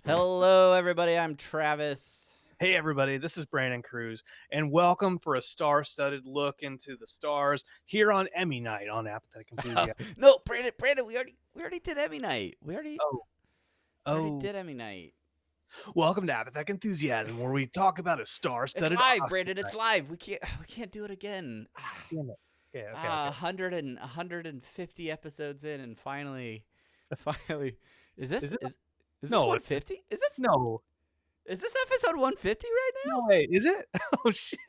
Hello, everybody. I'm Travis. Hey everybody, this is Brandon Cruz, and welcome for a star-studded look into the stars here on Emmy Night on Apathetic Enthusiasm. No, Brandon, we already did Emmy night. We already Oh, already oh, did Emmy night. welcome to Apathetic Enthusiasm, where we talk about a It's star-studded live, Oscar Brandon. It's night. live. We can't do it again. Damn it. Okay. 150 episodes in, and finally, is Is this it? is is this No, 150? no, Is this episode 150 right no now? way. Is it? Oh shoot.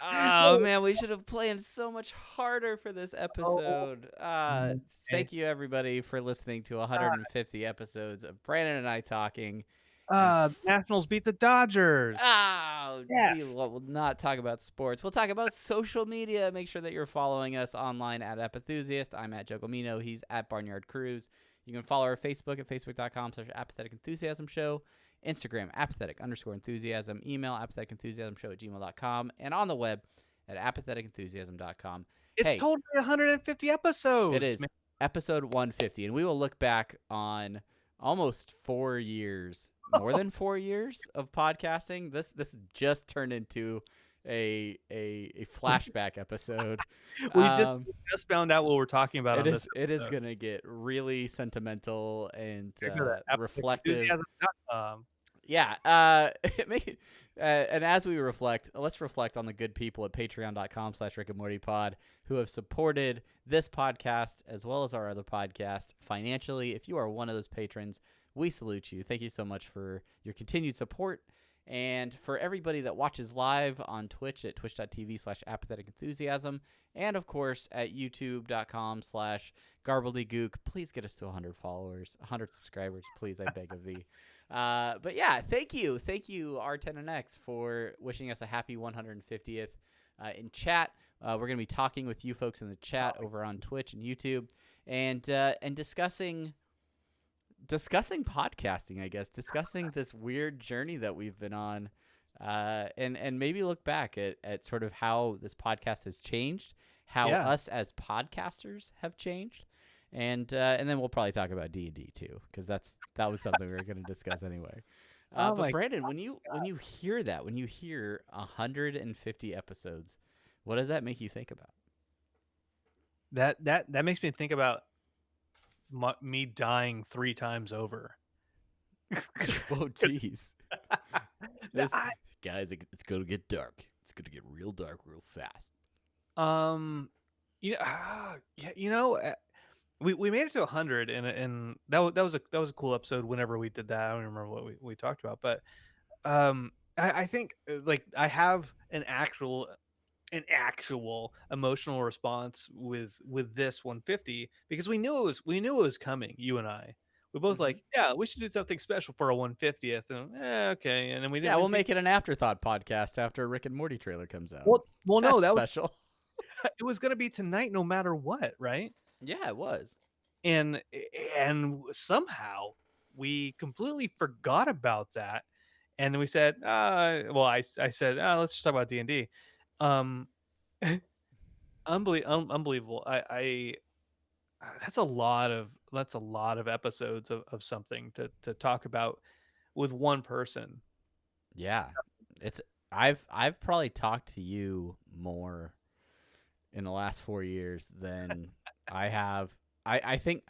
Oh No. man, we should have planned so much harder for this Oh, episode. okay. Thank you everybody for listening to 150 episodes of Brandon and I talking. And Nationals beat the Dodgers. we Yes. will not talk about sports. We'll talk about social media. Make sure that you're following us online at Epenthusiast. I'm at Jocomino. He's at Barnyard Cruise. You can follow our Facebook at facebook.com/Apathetic Enthusiasm Show. Instagram, apathetic_enthusiasm. Email, apatheticenthusiasmshow@gmail.com. And on the web at apatheticenthusiasm.com. It's Hey, totally 150 it episodes, is man. episode 150, and we will look back on almost 4 years, more than 4 years of podcasting. This just turned into a flashback episode. We just Um, found out what we're talking about it on this is episode. gonna get really sentimental and Check it out, reflective. apatheticenthusiasm.com. Yeah. And as we reflect, let's reflect on the good people at patreon.com/Rick and Morty Pod who have supported this podcast as well as our other podcast financially. If you are one of those patrons, we salute you. Thank you so much for your continued support. And for everybody that watches live on Twitch at twitch.tv/apathetic enthusiasm, and of course at youtube.com/garbledygook, please get us to 100 followers, 100 subscribers, please, I beg of thee. But yeah, thank you, R10NX, for wishing us a happy 150th in chat. We're gonna be talking with you folks in the chat over on Twitch and YouTube, and discussing podcasting, I guess, discussing this weird journey that we've been on, and maybe look back at sort of how this podcast has changed, how Yeah. us as podcasters have changed. And then we'll probably talk about D&D too, because that was something we were going to discuss anyway. Oh But my Brandon, when you hear that, when you hear 150 episodes, what does that make you think about? That makes me think about me dying 3 times over. Oh, jeez. I Guys, it's going to get dark. It's going to get real dark real fast. we made it to 100, and that was a cool episode. Whenever we did that, I don't remember what we talked about, but I think like I have an actual emotional response with this 150, because we knew it was coming. You and we both Mm-hmm. like, yeah, we should do something special for a 150th, and okay, and then we Yeah, didn't we'll think. make it an afterthought podcast after Rick and Morty trailer comes out. Well, no, That's that was special. it was gonna be tonight no matter what, right? Yeah, it was. and and somehow we completely forgot about that, and then we said, I said, let's just talk about D&D. um Unbelievable. I that's a lot of episodes of something to talk about with one person. Yeah. It's I've probably talked to you more in the last 4 years than I have. I think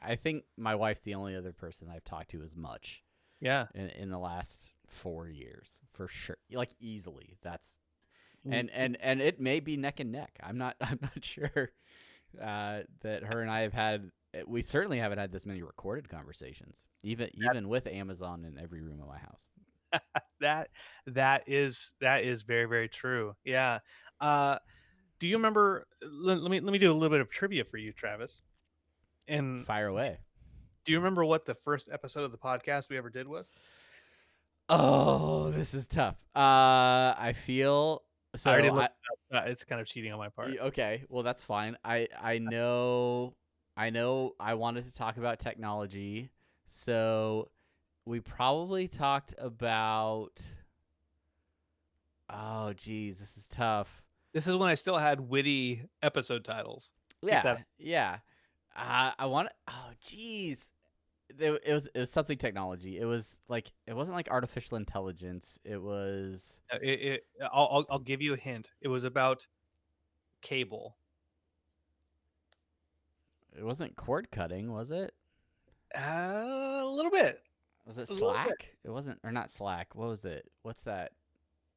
my wife's the only other person I've talked to as much Yeah. in the last 4 years, for sure. Like easily. That's W- and it may be neck and neck. I'm not sure that her and I have had. We certainly haven't had this many recorded conversations, even with Amazon in every room of my house. that is very, very true. Yeah. uh do you remember, let me do a little bit of trivia for you, Travis. And Fire away. do you remember what the first episode of the podcast we ever did was? Oh, this is tough. I feel I already so. looked it up. It's kind of cheating on my part. Okay, well that's fine. I know I wanted to talk about technology, so we probably talked about. Oh, geez, this is tough. This is when I still had witty episode titles. Keep Yeah, that. yeah. I want. Oh, geez, it was something technology. It was like it wasn't like artificial intelligence. It was I'll give you a hint. It was about cable. it wasn't cord cutting, was it? A little bit. Was it A little bit. Slack? It wasn't, or not Slack. What was it? What's that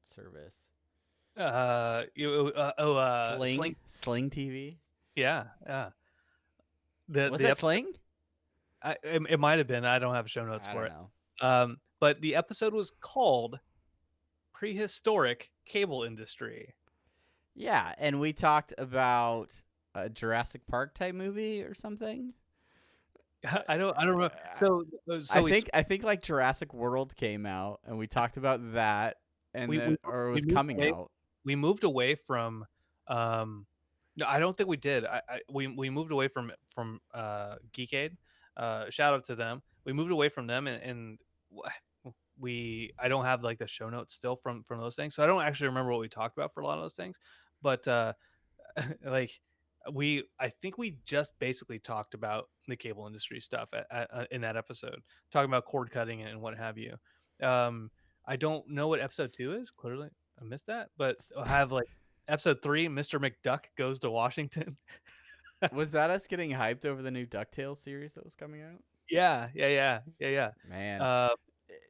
service? Sling. Sling TV. Yeah, yeah. Was The that episode, Sling? it might have been. I don't have show notes I for don't it. know. But the episode was called "Prehistoric Cable Industry." Yeah, and we talked about a Jurassic Park type movie or something. I don't remember. I think like Jurassic World came out, and we talked about that, and we then or it we was moved coming away. out. We moved away from. No, I don't think we did. We moved away from Geekade. Shout out to them. We moved away from them, and I don't have like the show notes still from those things, so I don't actually remember what we talked about for a lot of those things. But like I think we just basically talked about the cable industry stuff in that episode, talking about cord cutting and what have you. I don't know what episode 2 is. Clearly, I missed that, but I'll have like episode 3, Mr. McDuck goes to Washington. Was that us getting hyped over the new DuckTales series that was coming out? Yeah. Man. Uh,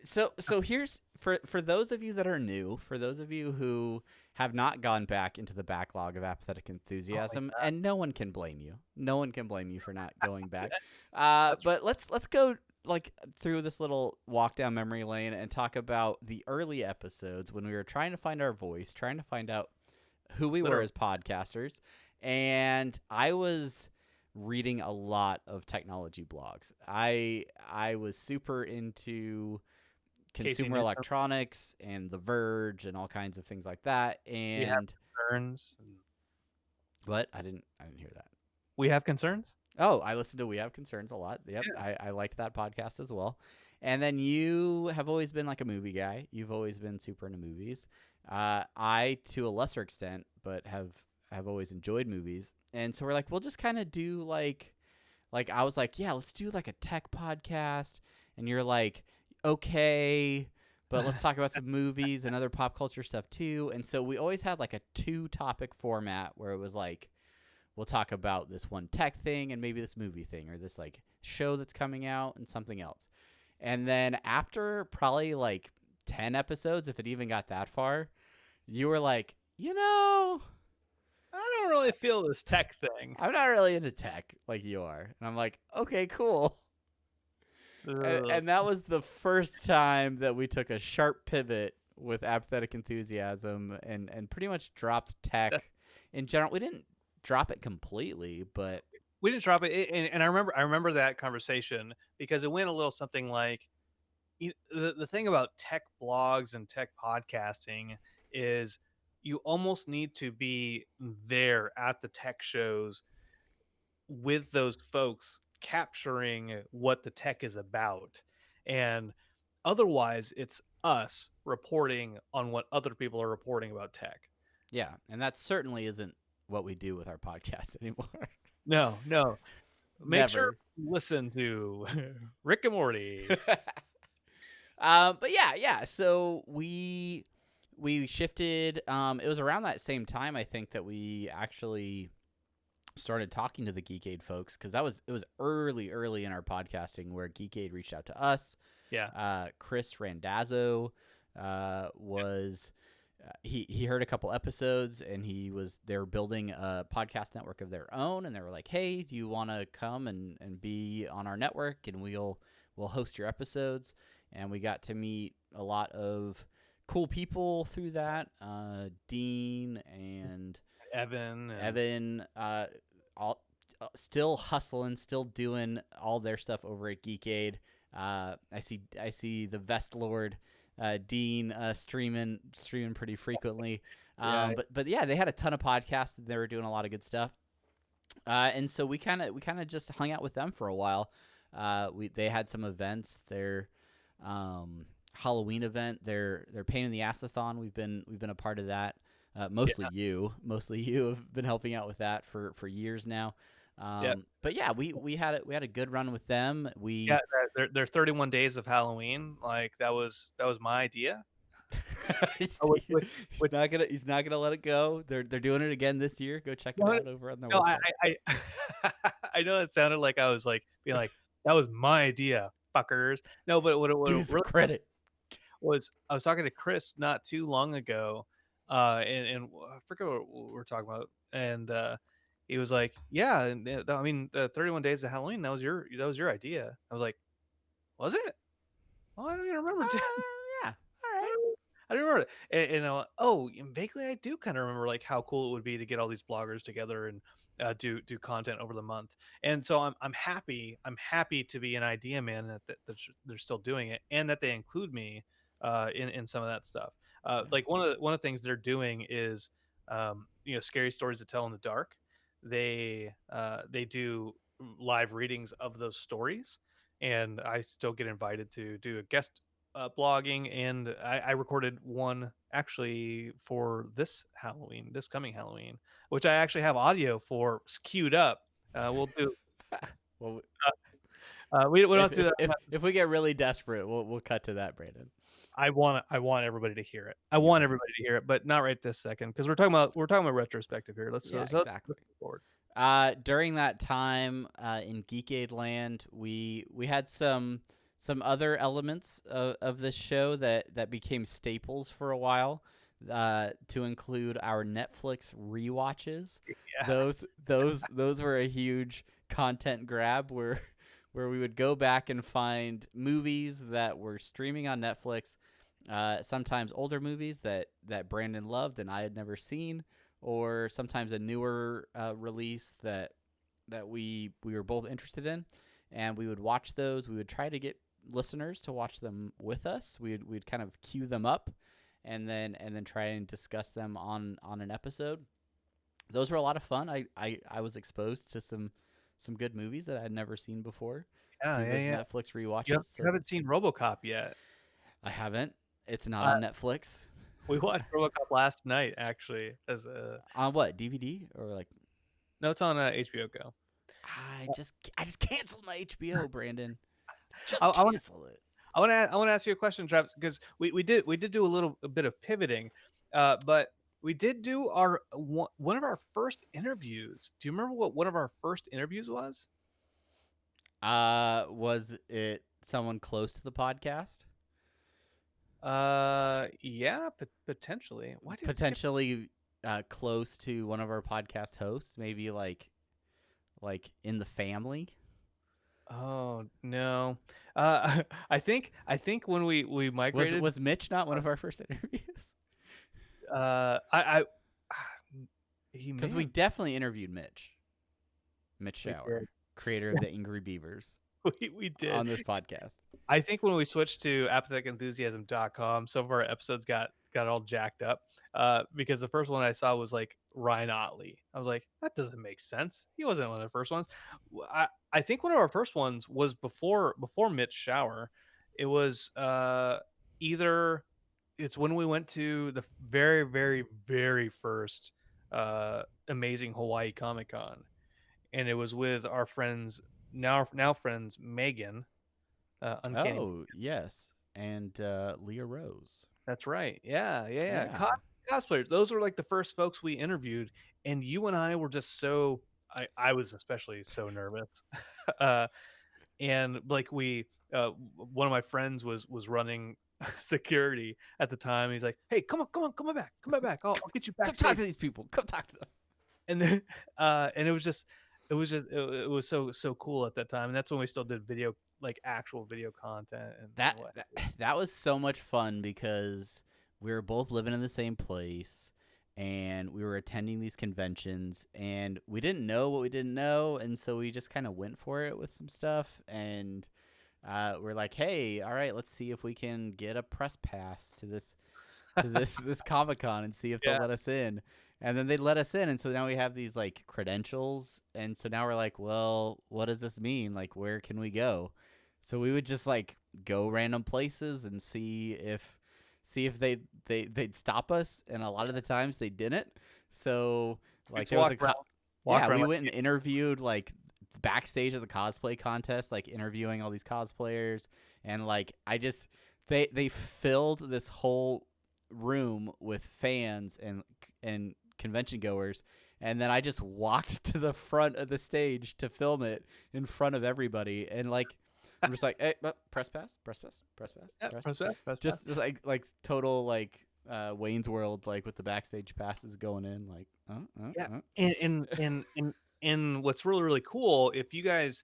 So here's for those of you that are new, for those of you who have not gone back into the backlog of Apathetic oh my Enthusiasm, god, and no one can blame you. No one can blame you for not going back. that's But let's go like through this little walk down memory lane and talk about the early episodes when we were trying to find our voice, trying to find out who we were literally as podcasters, and I was reading a lot of technology blogs. I was super into Casey consumer Newton. electronics and The Verge and all kinds of things like that. We have And concerns. what? I didn't hear that. We have concerns. Oh, I listened to We Have Concerns a lot. Yep, Yeah. I liked that podcast as well. And then you have always been like a movie guy. You've always been super into movies. I, to a lesser extent, but have always enjoyed movies. And so we're like, we'll just kind of do like I was like, yeah, let's do like a tech podcast. And you're like, okay, but let's talk about some movies and other pop culture stuff too. And so we always had like a 2-topic format where it was like, we'll talk about this one tech thing and maybe this movie thing or this like show that's coming out and something else. And then after probably like 10 episodes, if it even got that far, you were like, I don't really feel this tech thing. I'm not really into tech like you are. And I'm like, okay, cool. And that was the first time that we took a sharp pivot with Apathetic Enthusiasm and pretty much dropped tech in general. We didn't drop it completely, but We didn't drop it, and I remember that conversation because it went a little something like, the thing about tech blogs and tech podcasting is you almost need to be there at the tech shows with those folks capturing what the tech is about, and otherwise it's us reporting on what other people are reporting about tech. yeah, and that certainly isn't what we do with our podcast anymore. No, make sure Never. you listen to Rick and Morty. But yeah. So we shifted. It was around that same time I think that we actually started talking to the Geekade folks because it was early in our podcasting where Geekade reached out to us. Yeah. Chris Randazzo was. He heard a couple episodes and they were building a podcast network of their own, and they were like, hey, do you want to come and be on our network, and we'll host your episodes. And we got to meet a lot of cool people through that. Dean and Evan, all still hustling, still doing all their stuff over at Geekade. I see the Vest Lord Dean streaming pretty frequently. But yeah, they had a ton of podcasts. They were doing a lot of good stuff. And so we kind of just hung out with them for a while. They had some events. Their Halloween event, their Pain in the Ass-a-thon. We've been a part of that. Mostly you have been helping out with that for years now. Yeah. But yeah, we had a good run with them. Yeah, their 31 days of Halloween, like that was my idea. he's, Oh, with he's not gonna let it go. They're doing it again this year. Go check it no, out over on their no, website. I know that sounded like I was like being like that was my idea, fuckers. No, but what Give it me some really credit. was I was talking to Chris not too long ago, and I forget what we were talking about, and he was like, "Yeah, and I mean, the 31 Days of Halloween, that was your idea." I was like, "Was it? Oh, I don't even remember." Yeah. All right. I don't remember it. And oh, and vaguely I do kind of remember like how cool it would be to get all these bloggers together and do content over the month. And so I'm happy to be an idea man that they're still doing it and that they include me in some of that stuff. Yeah. Like one of the things they're doing is scary stories to tell in the dark. They do live readings of those stories, and I still get invited to do a guest blogging, and I recorded one actually for this coming Halloween, which I actually have audio for queued up. We'll do. Well, We don't have to do that. if we get really desperate, we'll cut to that, Brandon. I want everybody to hear it. I You want want everybody to hear it, but not right this second because we're talking about retrospective here. Yeah, Let's exactly. look forward. During that time in Geek Aid Land, we had some other elements of this show that became staples for a while. To include our Netflix rewatches. Yeah. Those were a huge content grab where we would go back and find movies that were streaming on Netflix. Sometimes older movies that Brandon loved and I had never seen, or sometimes a newer release that we were both interested in, and we would watch those. We would try to get listeners to watch them with us. We'd kind of queue them up, and then try and discuss them on an episode. Those were a lot of fun. I was exposed to some good movies that I had never seen before Yeah, through yeah, those yeah. Netflix rewatches. You haven't seen RoboCop yet. I haven't. It's not Uh, on Netflix. we watched RoboCop last night, actually. As a On what, DVD or like? No, it's on HBO Go. I just canceled my HBO, Brandon. Just I want cancel it. I want to ask you a question, Travis, because we did do a bit of pivoting, but we did do one of our first interviews. Do you remember what one of our first interviews was? Was it someone close to the podcast? Yeah, potentially. Why did it skip? Potentially close to one of our podcast hosts, maybe like in the family. Oh no, I think when we migrated, Was Mitch not one of our first interviews? I he may Because we have, definitely interviewed Mitch we Shower, did. creator of the Angry Beavers, We did. on this podcast. I think when we switched to apatheticenthusiasm.com, some of our episodes got all jacked up because the first one I saw was like Ryan Otley. I was like, that doesn't make sense. He wasn't one of the first ones. I think one of our first ones was before Mitch Shower. It was either it's when we went to the very very very first amazing Hawaii Comic Con, and it was with our friends now friends Megan. Uncanny. Oh yes, and Leah Rose. That's right. Yeah, yeah, yeah. Yeah. Cosplayers. Those were like the first folks we interviewed, and you and I were just so. I was especially so nervous, uh, and like one of my friends was running security at the time. He's like, "Hey, come on back. I'll get you Come talk backstage." to these people. Come talk to them. And then, and it was so cool at that time, and that's when we still did video, like actual video content and That, what. that was so much fun because we were both living in the same place and we were attending these conventions and we didn't know what we didn't know, and so we just kind of went for it with some stuff, and we're like, hey, all right, let's see if we can get a press pass to this Comic-Con and see if they'll let us in. And then they let us in, and so now we have these like credentials, and so now we're like, well, what does this mean? Like, where can we go? So we would just like go random places and see if they'd stop us, and a lot of the times they didn't. So like Just walk around Walk Yeah, around we like went and interviewed like backstage of the cosplay contest, like interviewing all these cosplayers, and like they filled this whole room with fans and convention goers, and then I just walked to the front of the stage to film it in front of everybody, and like I'm just like, hey, press pass, press pass, press pass, yeah, press, press back, press back. just like total like Wayne's World, like with the backstage passes going in, like Yeah, and what's really really cool, if you guys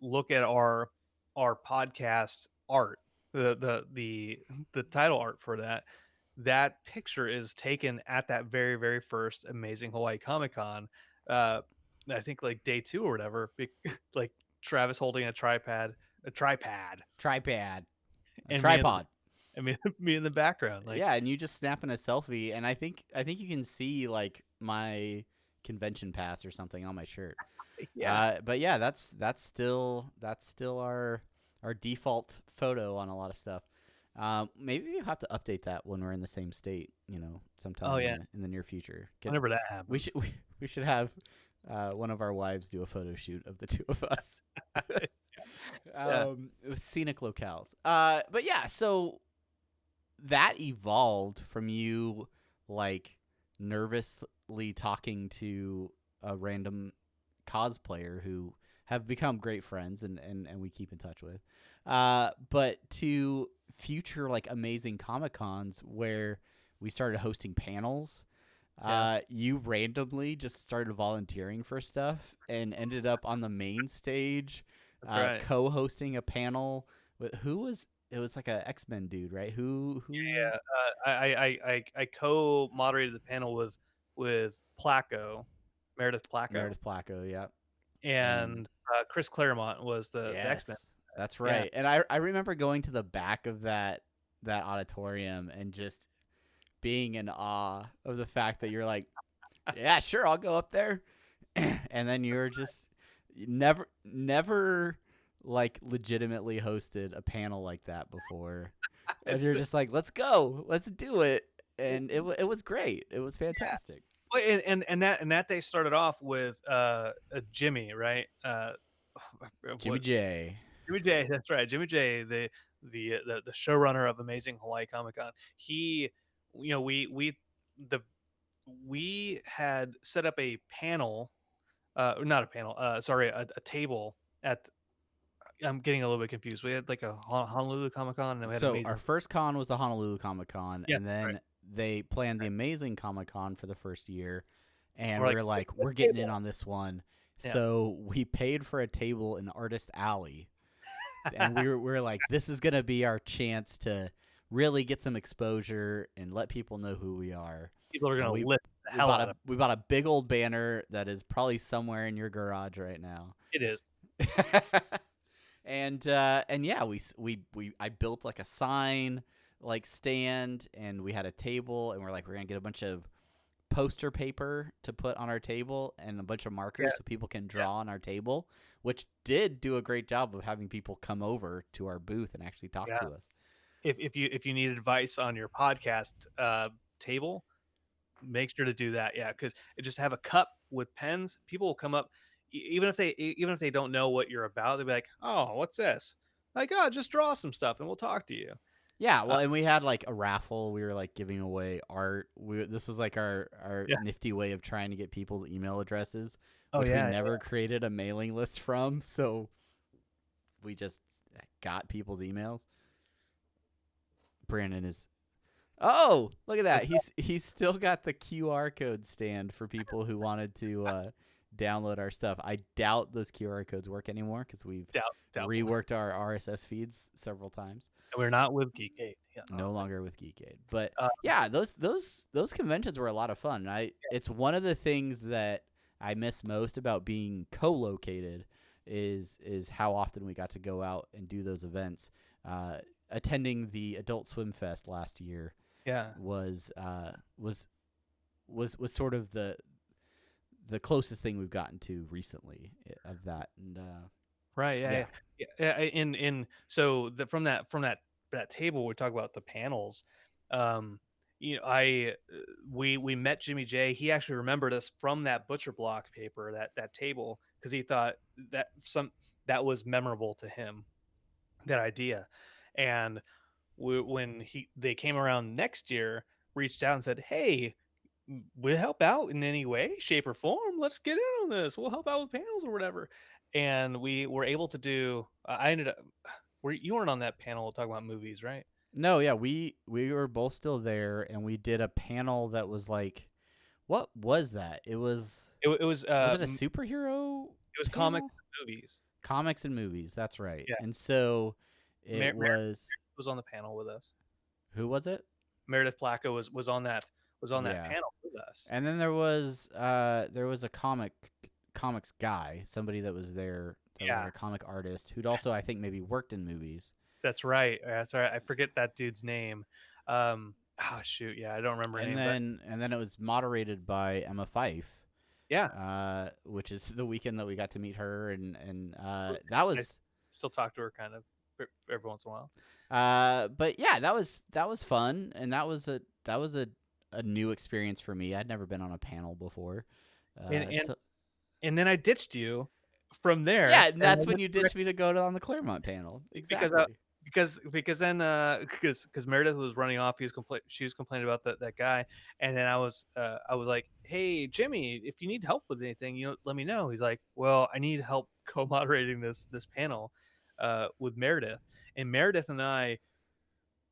look at our podcast art, the title art for that, that picture is taken at that very very first Amazing Hawaii Comic Con. Uh, I think like day 2 or whatever. Like Travis holding a tripod, tripod, a and tripod. me in the background. Like, Yeah, and you just snapping a selfie, and I think you can see like my convention pass or something on my shirt. yeah, But yeah, that's still our default photo on a lot of stuff. Maybe we'll have to update that when we're in the same state, oh sometime yeah, in the near future. whenever that We happens. should we should have one of our wives do a photo shoot of the two of us. Yeah, With scenic locales. But yeah, so that evolved from you like nervously talking to a random cosplayer who have become great friends and we keep in touch with. But to future like amazing Comic Cons where we started hosting panels. yeah, You randomly just started volunteering for stuff and ended up on the main stage, that's right. co-hosting a panel with who was it was like a X-Men dude, right? Who Yeah, I co-moderated the panel with Placo, Meredith Placo, Meredith Placco, yeah. And and Chris Claremont was the X Men. yes, that's Yeah, right. And I remember going to the back of that auditorium and just being in awe of the fact that you're like, yeah, sure, I'll go up there. And then you're just never like legitimately hosted a panel like that before. And you're It's- just like, let's go, let's do it. And it was great. It was fantastic. well, and that day started off with Jimmy, right? Jimmy What J. Jimmy J? That's right, Jimmy J, the showrunner of Amazing Hawaii Comic Con. He, the we had set up a panel, not a panel, sorry, a table at. I'm getting a little bit confused. We had like a Honolulu Comic Con, and then we had So Amazing. our first con was the Honolulu Comic Con, Yeah, and right. then they planned the Amazing Comic Con for the first year, and We're like, we're like, "Let's we're getting in table." on this one. Yeah. So we paid for a table in Artist Alley, and we were like, this is gonna be our chance to really get some exposure and let people know who we are. People are And gonna we lift the we hell bought out a of we bought a big old banner that is probably somewhere in your garage right now. it. It is. And yeah, I built like a sign like stand, and we had a table, and we're like, we're gonna get a bunch of poster paper to put on our table and a bunch of Yeah, markers so people can yeah. draw on our table, which did do a great job of having people come over to our booth and actually talk Yeah. to us. If you need advice on your podcast table, make sure to do that. Yeah, because just have a cup with pens. People will come up, even if they don't know what you're about. They'll be like, "Oh, what's this?" Like, "Oh, just draw some stuff, and we'll talk to you." Yeah, Uh, well, and we had like a raffle. We were like giving away art. This was like our yeah. nifty way of trying to get people's email addresses, Oh which we yeah. never created a mailing list from. So we just got people's emails. Brandon is. Oh, look at that! What's that? He's still got the QR code stand for people who wanted to download our stuff. I doubt those QR codes work anymore because we've Doubtful. reworked our RSS feeds several times. We're not with Geekade. Yeah. No longer with Geekade. But Uh, yeah, those conventions were a lot of fun. It's one of the things that I miss most about being co-located is how often we got to go out and do those events. Attending the Adult Swim Fest last year yeah. was sort of the closest thing we've gotten to recently of that. And Right. Yeah. yeah, Yeah. Yeah. In so from that table we talk about the panels. Um, I we met Jimmy J. He actually remembered us from that butcher block paper, that table, because he thought that some that was memorable to him, that idea. And when they came around next year, reached out and said, "Hey, we'll help out in any way, shape, or form. Let's get in on this. We'll help out with panels or whatever." And we were able to do. I ended up. You weren't on that panel talking about movies, right? No, yeah, we were both still there, and we did a panel that was like, what was that? It was Was it a superhero it was comics panel? and movies. Comics and movies. That's right. Yeah, And so it Meredith was, was on the panel with us. who was it? Meredith Placca was on that Yeah. panel with us. And then there was a comics guy, somebody that was there that was Yeah, like a comic artist who'd also I think maybe worked in movies. that's right. That's right. I forget that dude's name. Oh shoot, yeah, I don't remember her name, but And then it was moderated by Emma Fife, yeah, which is the weekend that we got to meet her, and that I was still talk to her kind of every once in a while. but yeah, that was fun, and that was a new experience for me. I'd never been on a panel before. And Uh, and so and then I ditched you from there, yeah, and and I that's when went you to ditched me to go to on the Claremont panel. because Exactly. because then because Meredith was running off, she was complaining about that guy, and then I was like, "Hey Jimmy, if you need help with anything, let me know." He's like, "Well, I need help co-moderating this panel with Meredith." And Meredith and I,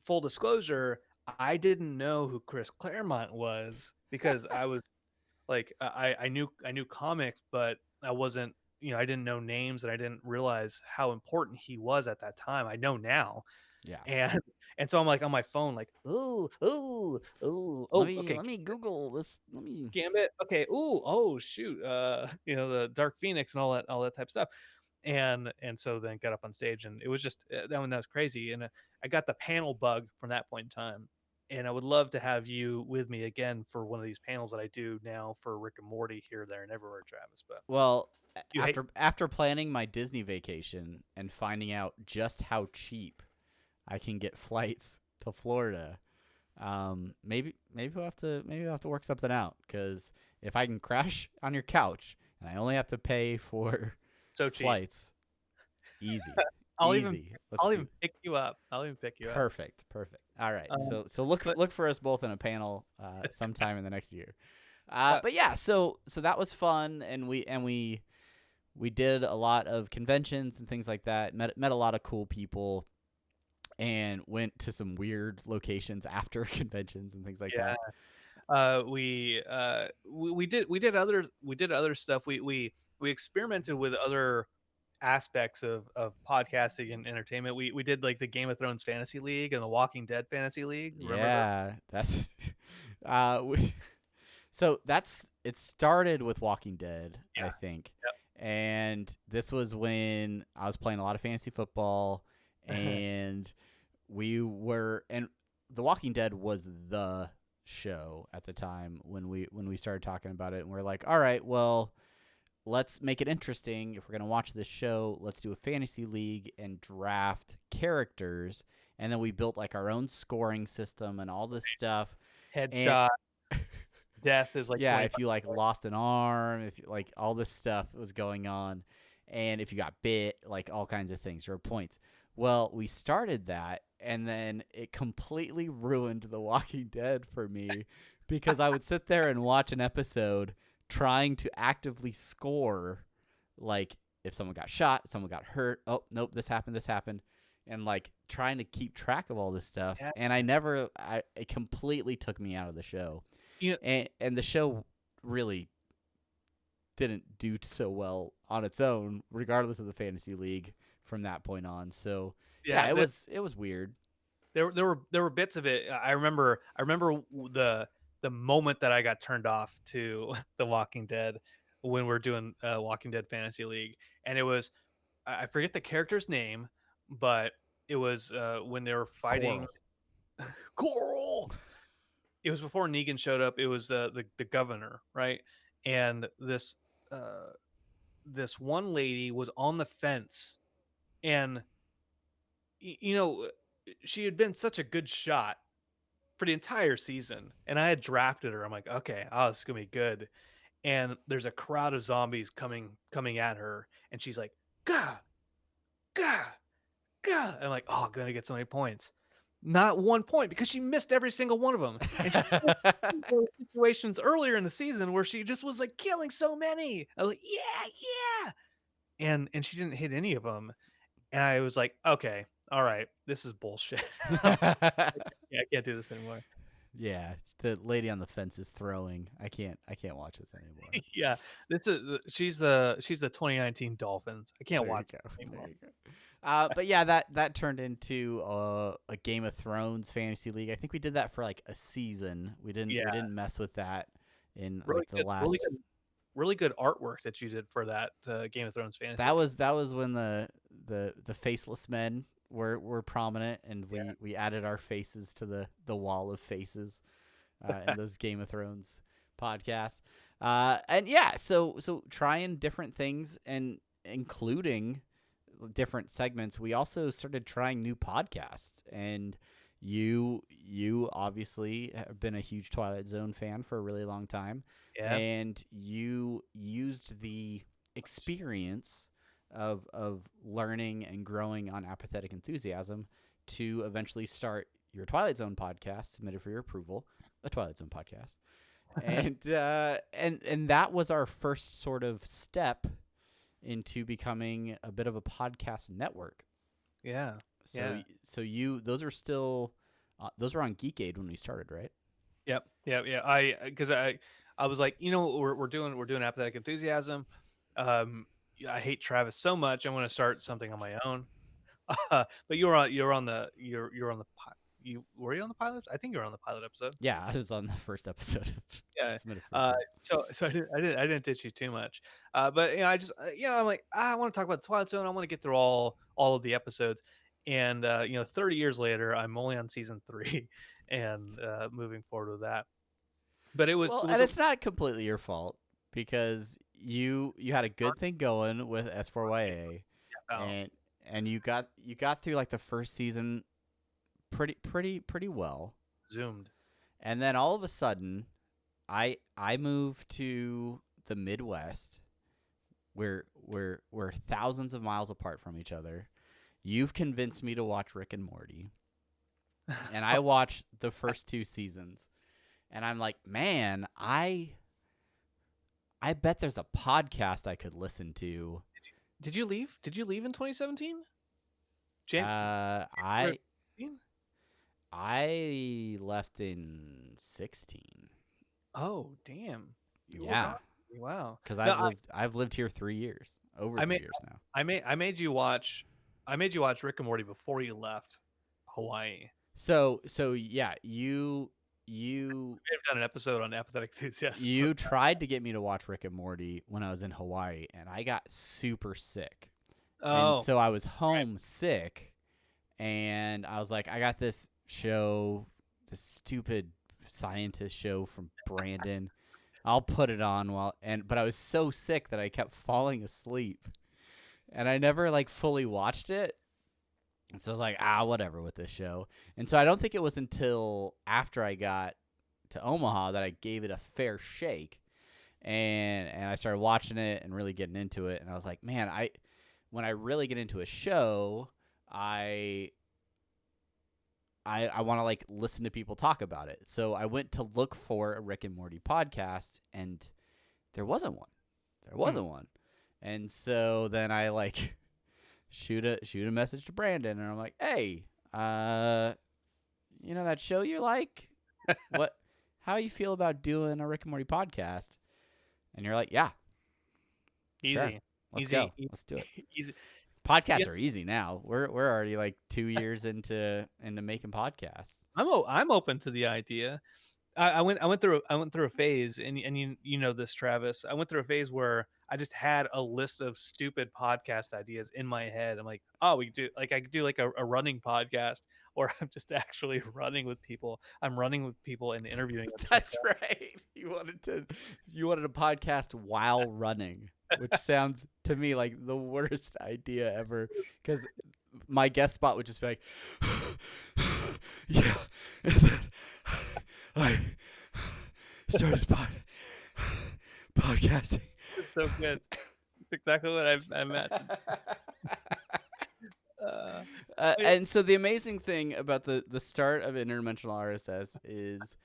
full disclosure, I didn't know who Chris Claremont was, because I was like, I knew comics, but I wasn't, I didn't know names, and I didn't realize how important he was at that time. I know now. Yeah. And and so I'm like on my phone, like, oh, okay, Let me Google this. Let me. Gambit, okay, ooh, oh shoot, the Dark Phoenix and all that type of stuff. And so then got up on stage, and it was just that was crazy. And I got the panel bug from that point in time. And I would love to have you with me again for one of these panels that I do now for Rick and Morty here, there, and everywhere, Travis. But Well, you hate after planning my Disney vacation and finding out just how cheap I can get flights to Florida, maybe we'll have to work something out. Because if I can crash on your couch and I only have to pay for so cheap. flights, easy, I'll even easy. Let's I'll do even pick you up. I'll even pick you up. perfect, perfect. All right, Um, so but look for us both in a panel sometime in the next year. uh, But yeah, so that was fun, and we did a lot of conventions and things like that. Met a lot of cool people, and went to some weird locations after conventions and things like yeah, that. we did other stuff. We experimented with other aspects of podcasting and entertainment. We did like the Game of Thrones Fantasy League and the Walking Dead Fantasy League. Remember those? Yeah, that's so that's it started with Walking Dead, I Yeah. think. And this was when I was playing a lot of fantasy football, Yep. and and The Walking Dead was the show at the time when we started talking about it, and we're like, all right, well, let's make it interesting. If we're going to watch this show, let's do a fantasy league and draft characters. And then we built like our own scoring system and all this stuff. And Headshot. Death is like yeah, 25. if you like lost an arm, if you like all this stuff was going on, and if you got bit, like all kinds of things or points. Well, we started that, and then it completely ruined The Walking Dead for me because I would sit there and watch an episode trying to actively score, like if someone got shot, someone got hurt. Oh, nope, this happened, and like trying to keep track of all this stuff. Yeah. And it completely took me out of the show, You know, and the show really didn't do so well on its own, regardless of the fantasy league from that point on. So yeah, yeah. it was weird. There were bits of it. I remember the moment that I got turned off to The Walking Dead when we're doing Walking Dead Fantasy League, and it was, I forget the character's name, but it was when they were fighting Coral. Coral. It was before Negan showed up. It was the governor, right? And uh, this one lady was on the fence, and you know, she had been such a good shot, for the entire season, and I had drafted her. I'm like, okay, oh, this is gonna be good. And there's a crowd of zombies coming at her, and she's like, "Gah, gah, gah!" And I'm like, "Oh, I'm gonna get so many points." Not 1 point because she missed every single one of them, and she there were situations earlier in the season where she just was like killing so many. I was like, "Yeah, yeah," and she didn't hit any of them, and I was like, "Okay, all right, this is bullshit." Yeah, I can't do this anymore. Yeah, the lady on the fence is throwing. I can't watch this anymore. Yeah, this is she's the 2019 Dolphins. I can't There you watch go. it There anymore. you go. But yeah, that turned into a Game of Thrones fantasy league. I think we did that for like a season. We Yeah, didn't mess with that in really like the good, really last. good, really good artwork that you did for that Game of Thrones fantasy That league. was when the faceless men were prominent, and Yeah, we added our faces to the wall of faces in those Game of Thrones podcasts. And yeah, so trying different things and including different segments. We also started trying new podcasts, and you obviously have been a huge Twilight Zone fan for a really long time, yeah, and you used the experience of learning and growing on Apathetic Enthusiasm to eventually start your Twilight Zone podcast, submitted for your approval, a Twilight Zone podcast, and that was our first sort of step into becoming a bit of a podcast network. yeah, So yeah. so you those are still those were on Geekade when we started, right? Yep, yep, yeah. I was like, we're doing apathetic enthusiasm. Yeah, I hate Travis so much. I'm going to start something on my own. But you're on the you were you on the pilot? I think you were on the pilot episode. Yeah, I was on the first episode of Yeah. Submitted for Approval. So I didn't ditch you too much. But I just I'm like, I want to talk about the Twilight Zone. I want to get through all of the episodes. And 30 years later, I'm only on season 3 and moving forward with that. But it Well, was and a it's not completely your fault because you had a good thing going with S4YA, oh, and you got through like the first season pretty well. zoomed. And then all of a sudden, I moved to the Midwest. We're thousands of miles apart from each other. You've convinced me to watch Rick and Morty, and I watched the first 2 seasons, and I'm like, man, I bet there's a podcast I could listen to. Did you leave? Did you leave in 2017? Jan- I I left in 16. Oh, damn. You were Yeah, gone. Wow. because No, I've lived here 3 years, over I three made years now. I made you watch Rick and Morty before you left Hawaii. So yeah, We've done an episode on apathetic enthusiasm. you tried to get me to watch Rick and Morty when I was in Hawaii, and I got super sick. And Oh, so I was right. home sick, and I was like, I got this show, this stupid scientist show from Brandon. I'll put it on but I was so sick that I kept falling asleep, and I never like fully watched it. And so I was like, whatever with this show. And so I don't think it was until after I got to Omaha that I gave it a fair shake, and I started watching it and really getting into it. And I was like, man, when I really get into a show, I want to like listen to people talk about it. So I went to look for a Rick and Morty podcast, and there wasn't one. There wasn't one. And so then I like shoot a message to Brandon, and I'm like, hey, that show you like? What? How you feel about doing a Rick and Morty podcast? And you're like, yeah, sure. Easy. Let's Easy. go. Let's do it. Easy. Podcasts Yeah, are easy now. We're already like 2 years into making podcasts. I'm open to the idea. I went through a phase, and you know this, Travis. I went through a phase where I just had a list of stupid podcast ideas in my head. I'm like, oh, I could do like a running podcast, or I'm just actually running with people. I'm running with people and interviewing them. That's right. You wanted a podcast while running, which sounds to me like the worst idea ever. Because my guest spot would just be like, yeah, and then I started podcasting. It's so good. It's exactly what I imagined. Uh, wait, And so the amazing thing about the start of interdimensional RSS is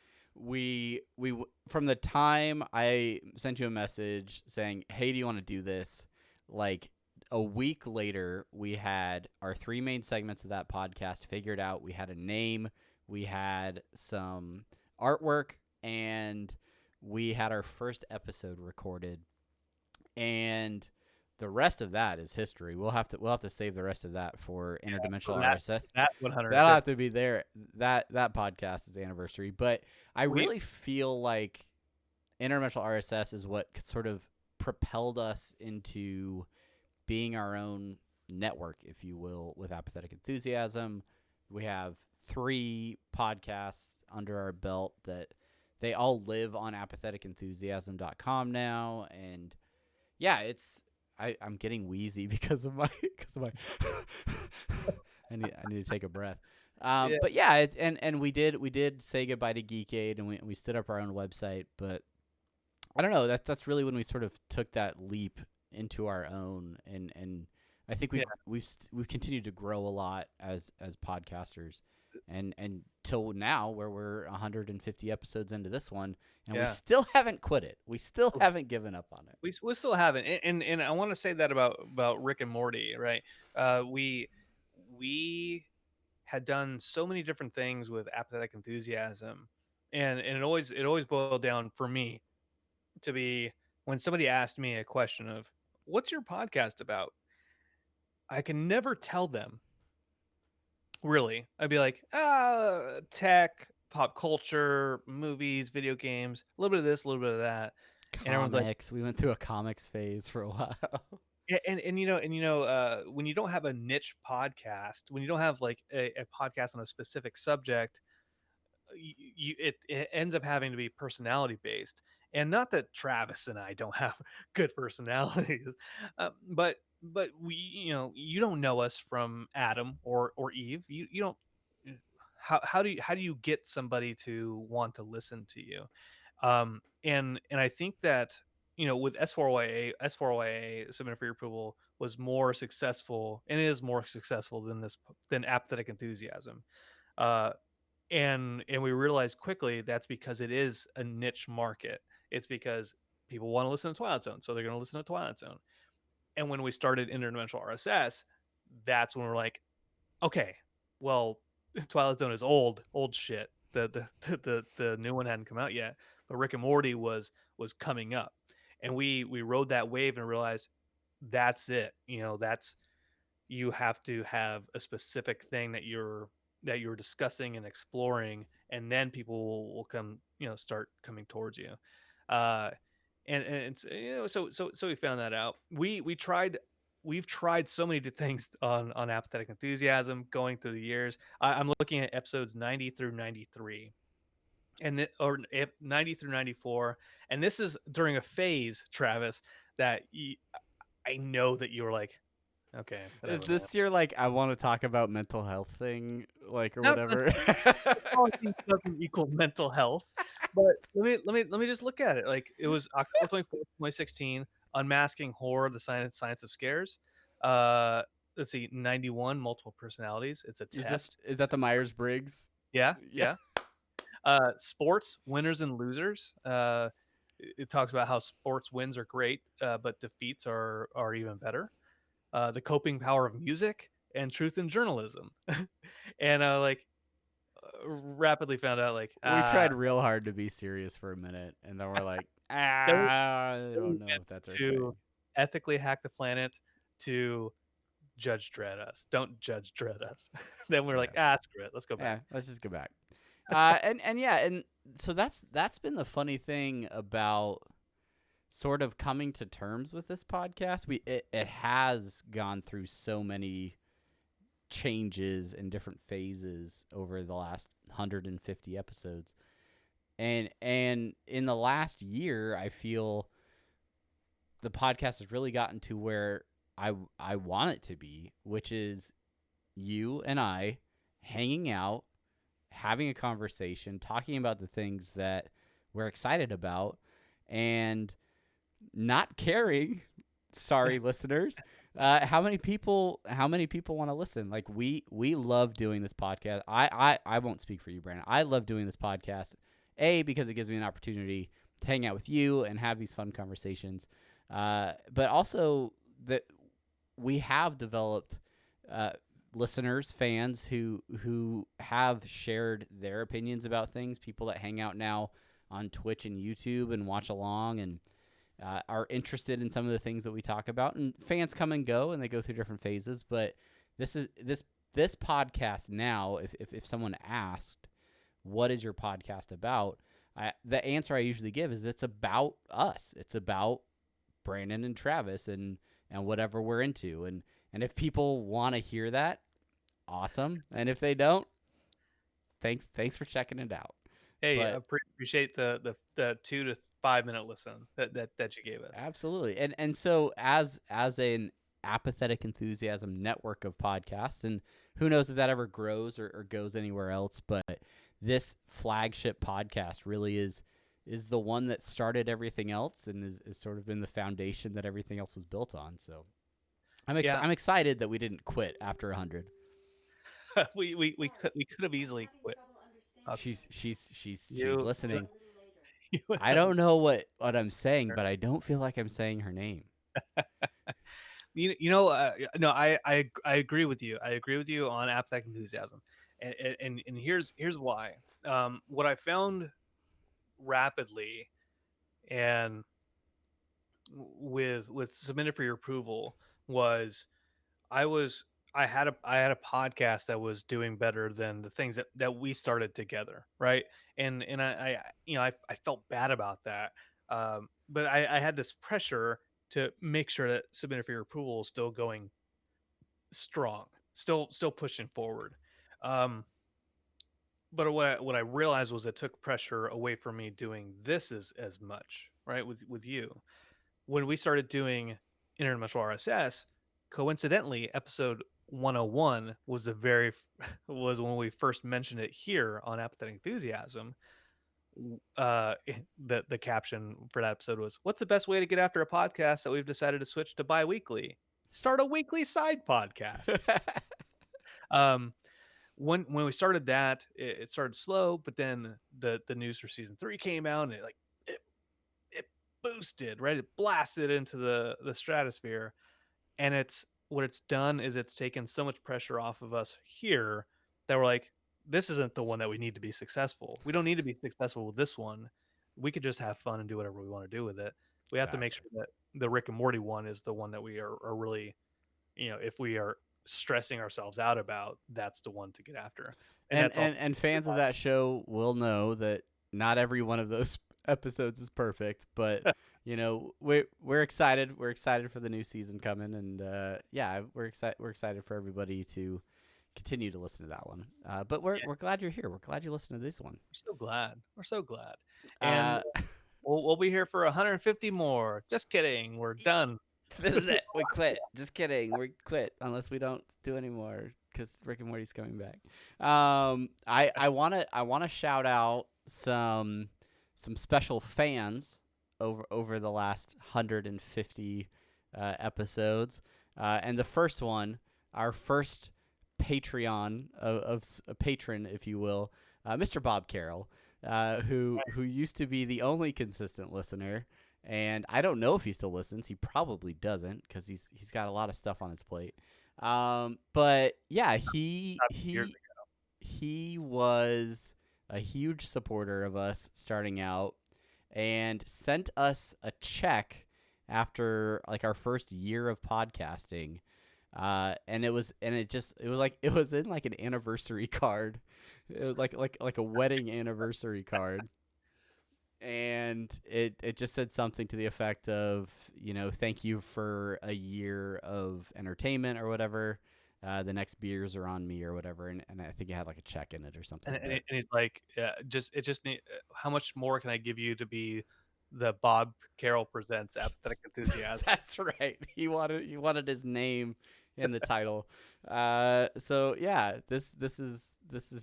from the time I sent you a message saying, "Hey, do you want to do this?" Like a week later, we had our 3 main segments of that podcast figured out. We had a name, we had some artwork, and we had our first episode recorded. And the rest of that is history. We'll have to save the rest of that for interdimensional that RSS. that 100. That'll have to be there. That podcast is anniversary. But I We- really feel like interdimensional RSS is what sort of propelled us into being our own network, if you will, with Apathetic Enthusiasm. We have 3 podcasts under our belt that they all live on apatheticenthusiasm.com now, and yeah, I'm getting wheezy because of my I need to take a breath. Yeah. But yeah, and we did say goodbye to Geekade, and we stood up our own website. But I don't know. That's really when we sort of took that leap into our own, and I think we've continued to grow a lot as podcasters, and till now where we're 150 episodes into this one, and we still haven't quit it. We still haven't given up on it. We still haven't, and I want to say that about Rick and Morty, right? We had done so many different things with Apathetic Enthusiasm, and it always boiled down for me to be when somebody asked me a question of what's your podcast about, I can never tell them really. I'd be like, tech, pop culture, movies, video games, a little bit of this, a little bit of that. And everyone's like, Comics. We went through a comics phase for a while. when you don't have a niche podcast, when you don't have like a podcast on a specific subject, it ends up having to be personality based. And not that Travis and I don't have good personalities, but we, you don't know us from Adam or Eve. You don't. How do you get somebody to want to listen to you? And I think that with S4YA submitted for your approval was more successful and is more successful than Apathetic Enthusiasm. Uh, and we realized quickly that's because it is a niche market. It's because people want to listen to Twilight Zone, so they're going to listen to Twilight Zone. And when we started interdimensional RSS, that's when we're like, okay, well, Twilight Zone is old shit. The new one hadn't come out yet, but Rick and Morty was coming up, and we rode that wave and realized that's it. That's you have to have a specific thing that you're discussing and exploring, and then people will come, start coming towards you. Uh, and it's, so we found that out. We've tried so many things on Apathetic Enthusiasm going through the years. I'm looking at episodes 90 through 93, or 90 through 94, and this is during a phase, Travis, that I know that you were like, okay, whatever, Is man. this your like I want to talk about mental health thing, like, or Not whatever? technology doesn't equal mental health, but let me just look at it. Like, it was October 24th, 2016, Unmasking Horror: The Science of Scares. Uh, let's see, 91 multiple personalities. It's a test. Is that the Myers Briggs? Yeah, Yeah. yeah. Sports winners and losers. It talks about how sports wins are great, but defeats are even better. The coping power of music and truth in journalism. And rapidly found out, like, We tried real hard to be serious for a minute, and then we're like, then we I then we don't know went if that's our to thing. ethically hack the planet to judge dread us. Don't judge dread us. Then we're like, screw it. Let's go Yeah, back. let's just go back. And yeah, and so that's been the funny thing about sort of coming to terms with this podcast. It has gone through so many changes and different phases over the last 150 episodes. And in the last year, I feel the podcast has really gotten to where I want it to be, which is you and I hanging out, having a conversation, talking about the things that we're excited about, and not caring. Sorry, listeners. How many people? How many people want to listen? Like we love doing this podcast. I won't speak for you, Brandon. I love doing this podcast. Because it gives me an opportunity to hang out with you and have these fun conversations. But also that we have developed listeners, fans who have shared their opinions about things. People that hang out now on Twitch and YouTube and watch along and are interested in some of the things that we talk about. And fans come and go, and they go through different phases. But this podcast now, if someone asked, "What is your podcast about?" The answer I usually give is it's about us. It's about Brandon and Travis and whatever we're into. And if people want to hear that, awesome. And if they don't, thanks for checking it out. Hey, I But appreciate the 2 to 5 minute listen that you gave us. absolutely. And so as an apathetic enthusiasm network of podcasts, and who knows if that ever grows or goes anywhere else, but this flagship podcast really is the one that started everything else and is sort of been the foundation that everything else was built on. So I'm excited that we didn't quit after 100. We could have easily quit. She's You, listening. you I don't know what I'm saying, but I don't feel like I'm saying her name. no, I agree with you. I agree with you on Apathetic Enthusiasm, and here's why. What I found rapidly and with submitted for your approval was I was I had a podcast that was doing better than the things that we started together, right? And I felt bad about that, but I had this pressure to make sure that submitted for your approval is still going strong, still pushing forward. Um, but what I realized was it took pressure away from me doing this as much, right? With you when we started doing interdimensional RSS, coincidentally, episode 101 was was when we first mentioned it here on Apathetic Enthusiasm. The caption for that episode was, "What's the best way to get after a podcast that we've decided to switch to bi-weekly? Start a weekly side podcast." um, when we started that, it started slow, but then the news for season 3 came out, and it it boosted, right? It blasted into the stratosphere, and what it's done is it's taken so much pressure off of us here that we're like, this isn't the one that we need to be successful. We don't need to be successful with this one. We could just have fun and do whatever we want to do with it. We have to make Exactly. sure that the Rick and Morty one is the one that we are really, if we are stressing ourselves out about, that's the one to get after. And And that's all. fans of that show will know that not every one of those episodes is perfect, but we're excited. We're excited for the new season coming, and we're excited. We're excited for everybody to continue to listen to that one. But we're glad you're here. We're glad you listened to this one. We're so glad. We're so glad. And Uh, we'll be here for 150 more. Just kidding. We're done. this is it. We quit. Just kidding. We quit unless we don't do any more because Rick and Morty's coming back. I wanna shout out some special fans over the last 150 episodes. And the first one, our first Patreon of a patron, if you will, Mr. Bob Carroll, who used to be the only consistent listener. And I don't know if he still listens. He probably doesn't because he's got a lot of stuff on his plate. But yeah, he was a huge supporter of us starting out and sent us a check after like our first year of podcasting. And it was in like an anniversary card. It was like a wedding anniversary card. And it just said something to the effect of, thank you for a year of entertainment or whatever. The next beers are on me or whatever, and I think it had like a check in it or something. And he's like, yeah, how much more can I give you to be the Bob Carroll presents Apathetic Enthusiasm? That's right. He wanted his name in the title. So yeah, this is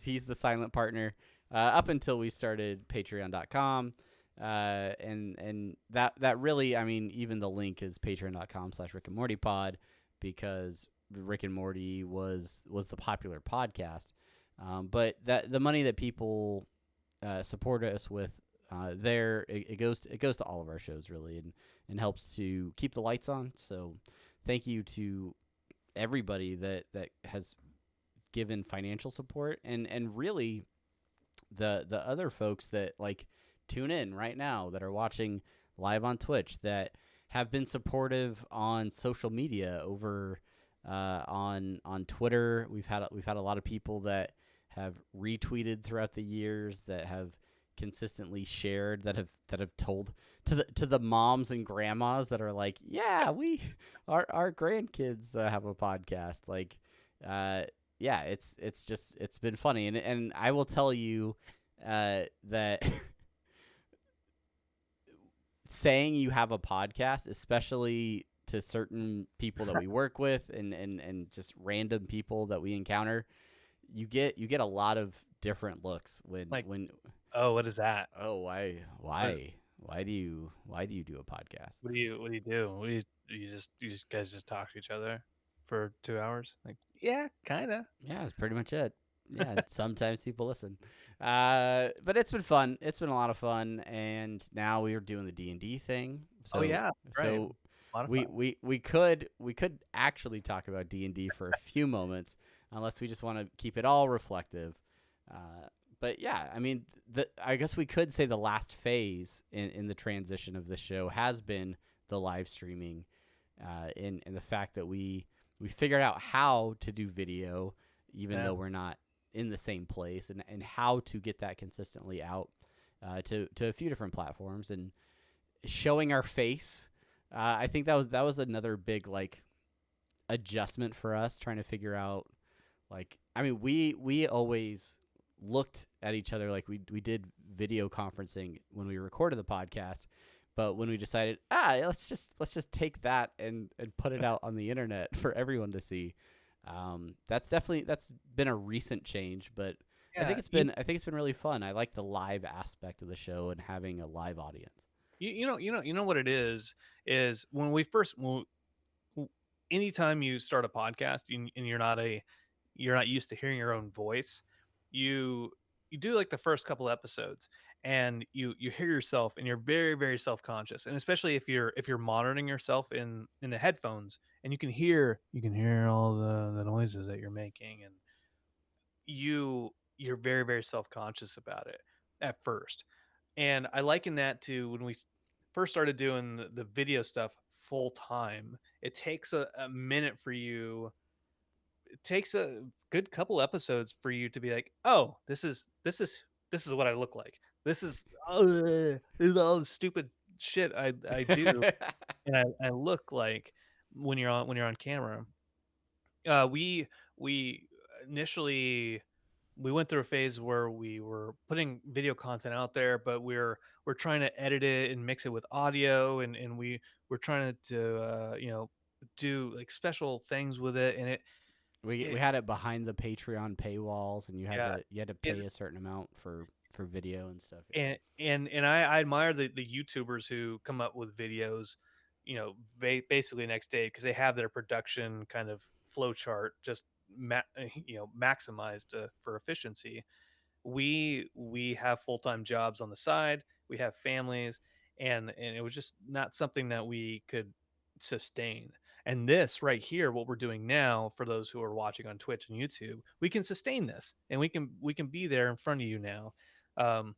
he's the silent partner up until we started Patreon.com. And that really, I mean, even the link is patreon.com/Rick and Morty pod, because Rick and Morty was the popular podcast. But that the money that people support us with there, it goes to all of our shows really, and helps to keep the lights on. So thank you to everybody that has given financial support, and really the other folks that like tune in right now, that are watching live on Twitch, that have been supportive on social media over on Twitter. We've had a lot of people that have retweeted throughout the years, that have consistently shared, that have told to the moms and grandmas that are like, yeah, we our grandkids have a podcast. Like, yeah, it's been funny, and I will tell you that saying you have a podcast, especially to certain people that we work with, and just random people that we encounter, you get a lot of different looks Like, when oh, what is that? oh, What, is, why do you do a podcast? what do you do? You just guys just talk to each other for 2 hours? Like, yeah, kind of. Yeah, that's pretty much it. Yeah, and sometimes people listen, but it's been fun. It's been a lot of fun, and now we are doing the D&D thing. Oh So yeah, right. so A lot of we fun. we could actually talk about D&D for a few moments, unless we just want to keep it all reflective. But yeah, I mean, I guess we could say the last phase in the transition of the show has been the live streaming, in the fact that we figured out how to do video, even Yeah. though we're not in the same place, and how to get that consistently out to a few different platforms, and showing our face. I think that was another big like adjustment for us, trying to figure out, like, I mean, we always looked at each other like we did video conferencing when we recorded the podcast, but when we decided, let's just take that and put it out on the internet for everyone to see. That's been a recent change, but Yeah. I think it's been really fun. I like the live aspect of the show and having a live audience. You know what it is when we first anytime you start a podcast and you're not used to hearing your own voice, you you do like the first couple episodes and you hear yourself and you're very self-conscious, and especially if you're monitoring yourself in the headphones, and you can hear all the noises that you're making, and you're very self-conscious about it at first. And I liken that to when we first started doing the video stuff full time. It takes a minute for you. It takes a good couple episodes for you to be like, oh, this is what I look like. This is all the stupid shit I do and I look like when you're on camera. We initially we went through a phase where we were putting video content out there, but we're trying to edit it and mix it with audio, and we're trying to do like special things with it, and We it had it behind the Patreon paywalls, and yeah you had to it pay a certain amount for video and stuff. Yeah. and I admire the YouTubers who come up with videos, basically next day, because they have their production kind of flow chart just maximized for efficiency. We have full-time jobs on the side, we have families, and it was just not something that we could sustain. And this right here, what we're doing now, for those who are watching on Twitch and YouTube, we can sustain this, and we can be there in front of you now. Um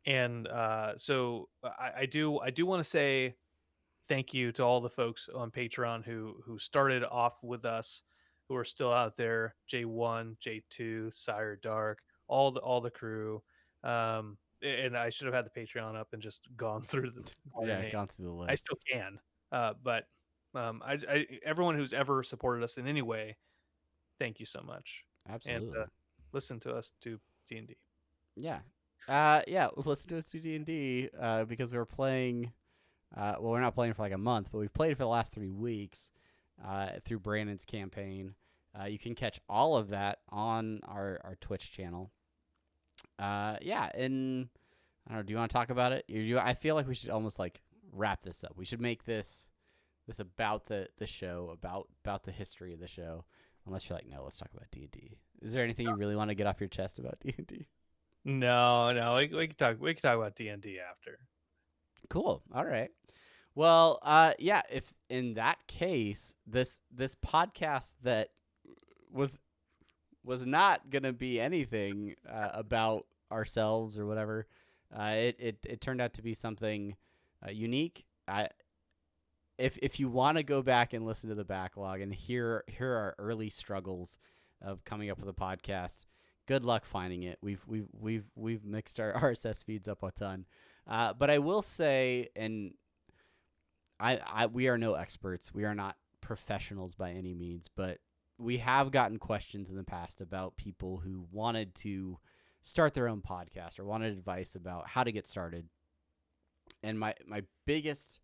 and uh so I do want to say thank you to all the folks on Patreon who started off with us, who are still out there. J1, J2, Sire Dark, all the crew. And I should have had the Patreon up and just gone through all their Yeah, names. gone through the I list. still can, but everyone who's ever supported us in any way, thank you so much. And Absolutely. listen to us do D&D. Yeah. Yeah, let's do D&D because we were playing well, we're not playing for like a month, but we've played for the last 3 weeks. through Brandon's campaign. You can catch all of that on our Twitch channel. Yeah, and I don't know. Do you want to talk about it? I feel like we should almost like wrap this up. We should make this about the show, about the history of the show. Unless you're like, no, let's talk about D&D. Is there anything you really want to get off your chest about D&D? No, we can talk about D&D after. Cool. All right. Well, yeah. If in that case, this podcast that was not gonna be anything about ourselves or whatever, it turned out to be something unique. If you want to go back and listen to the backlog and hear our early struggles of coming up with a podcast, good luck finding it. We've mixed our RSS feeds up a ton, but I will say, and we are no experts. We are not professionals by any means, but we have gotten questions in the past about people who wanted to start their own podcast or wanted advice about how to get started. And my biggest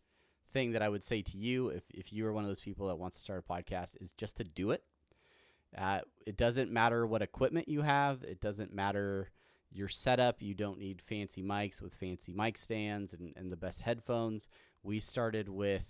thing that I would say to you, if you are one of those people that wants to start a podcast, is just to do it. It doesn't matter what equipment you have. It doesn't matter your setup. You don't need fancy mics with fancy mic stands and the best headphones. We started with